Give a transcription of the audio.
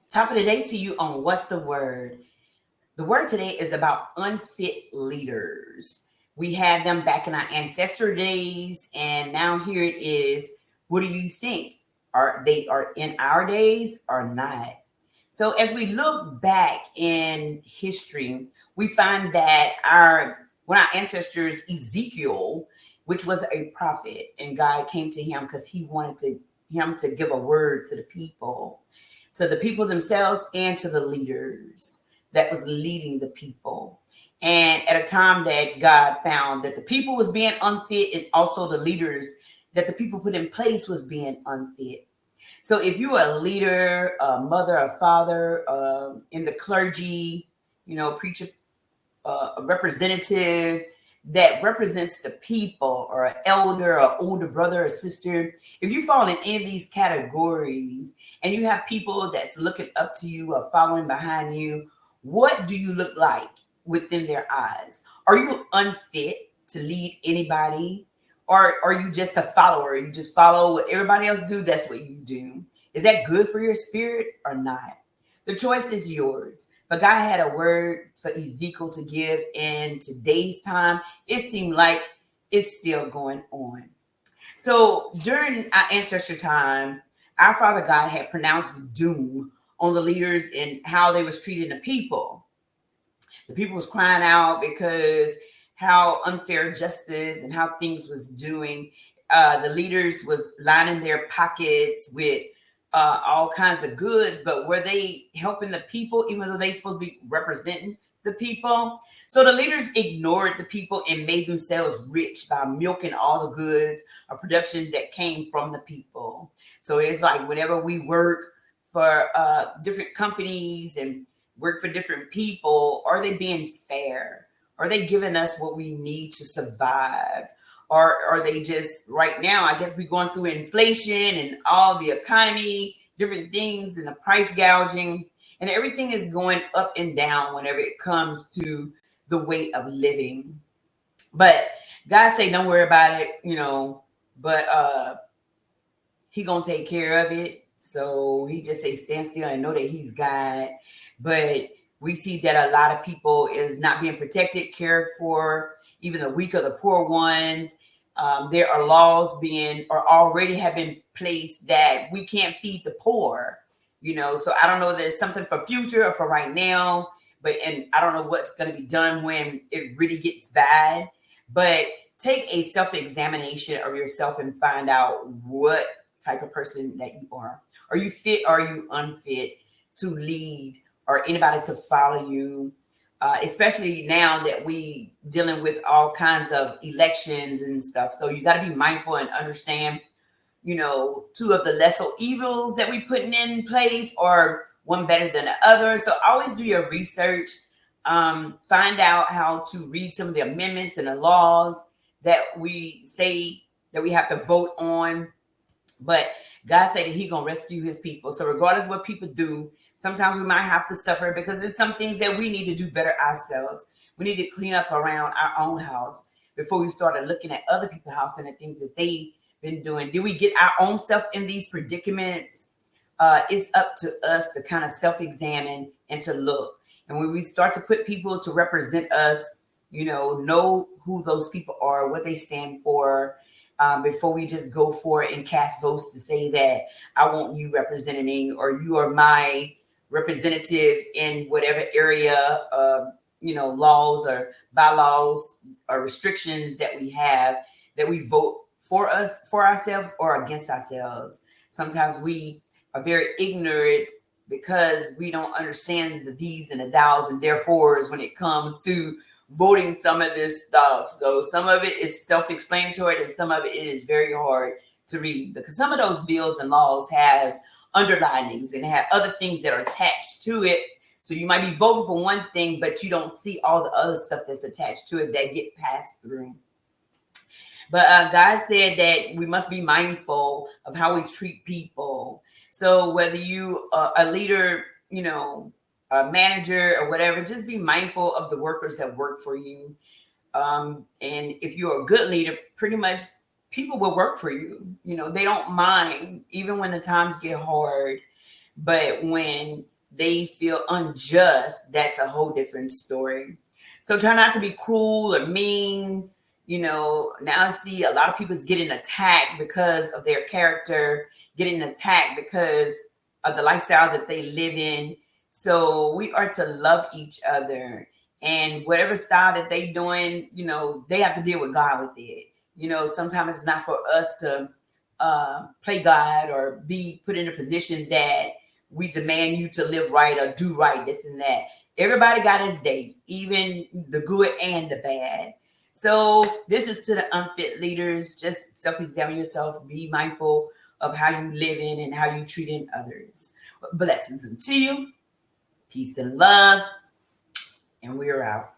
Top of the day to you on What's the Word? The word today is about unfit leaders. We had them back in our ancestor days, and now here it is. What do you think? Are they are in our days or not? So as we look back in history, we find that our ancestors Ezekiel, which was a prophet, and God came to him because he wanted him to give a word to the people themselves and to the leaders that was leading the people. And at a time that God found that the people was being unfit, and also the leaders that the people put in place was being unfit. So if you're a leader, a mother, a father, in the clergy, preacher, a representative that represents the people, or an elder, or older brother or sister, if you fall in any of these categories and you have people that's looking up to you or following behind you, what do you look like within their eyes? Are you unfit to lead anybody? Or are you just a follower? You just follow what everybody else do. That's what you do. Is that good for your spirit or not? The choice is yours. But God had a word for Ezekiel to give in today's time. It seemed like it's still going on. So during our ancestor time, our Father God had pronounced doom on the leaders and how they was treating the people. The people was crying out because how unfair justice and how things was doing. The leaders was lining their pockets with all kinds of goods, but were they helping the people, even though they supposed to be representing the people? So the leaders ignored the people and made themselves rich by milking all the goods or production that came from the people. So it's like whenever we work for different companies and work for different people, are they being fair? Are they giving us what we need to survive? Or are they just right now? I guess we're going through inflation and all the economy, different things, and the price gouging, and everything is going up and down whenever it comes to the way of living. But God say, don't worry about it, but he gonna take care of it. So he just say, stand still and know that he's God. But we see that a lot of people is not being protected, cared for, even the weak or the poor ones. There are laws being or already have been placed that we can't feed the poor, So I don't know that it's something for future or for right now, and I don't know what's going to be done when it really gets bad. But take a self-examination of yourself and find out what type of person that you are. Are you fit? Or are you unfit to lead or anybody to follow you? Especially now that we dealing with all kinds of elections and stuff. So you got to be mindful and understand, two of the lesser evils that we putting in place, or one better than the other. So always do your research. Find out how to read some of the amendments and the laws that we say that we have to vote on. But God said that he gonna rescue his people. So regardless of what people do, sometimes we might have to suffer because there's some things that we need to do better ourselves. We need to clean up around our own house before we started looking at other people's house and the things that they've been doing. Did we get our own self in these predicaments? It's up to us to kind of self-examine and to look. And when we start to put people to represent us, know who those people are, what they stand for, before we just go for it and cast votes to say that I want you representing, or you are my representative in whatever area of, laws or bylaws or restrictions that we have, that we vote for ourselves or against ourselves. Sometimes we are very ignorant because we don't understand the these and the thous and therefores when it comes to voting some of this stuff. So some of it is self-explanatory and some of it is very hard to read, because some of those bills and laws has underlinings and have other things that are attached to it. So you might be voting for one thing, but you don't see all the other stuff that's attached to it that get passed through. But God said that we must be mindful of how we treat people. So whether you are a leader, a manager or whatever, just be mindful of the workers that work for you. And if you're a good leader, pretty much people will work for you. They don't mind, even when the times get hard. But when they feel unjust, that's a whole different story. So try not to be cruel or mean. Now I see a lot of people is getting attacked because of their character, getting attacked because of the lifestyle that they live in. So we are to love each other, and whatever style that they doing, they have to deal with God with it. Sometimes it's not for us to play God or be put in a position that we demand you to live right or do right, this and that. Everybody got his day, even the good and the bad. So this is to the unfit leaders. Just self-examine yourself. Be mindful of how you live in and how you treating others. Blessings unto you. Peace and love. And we're out.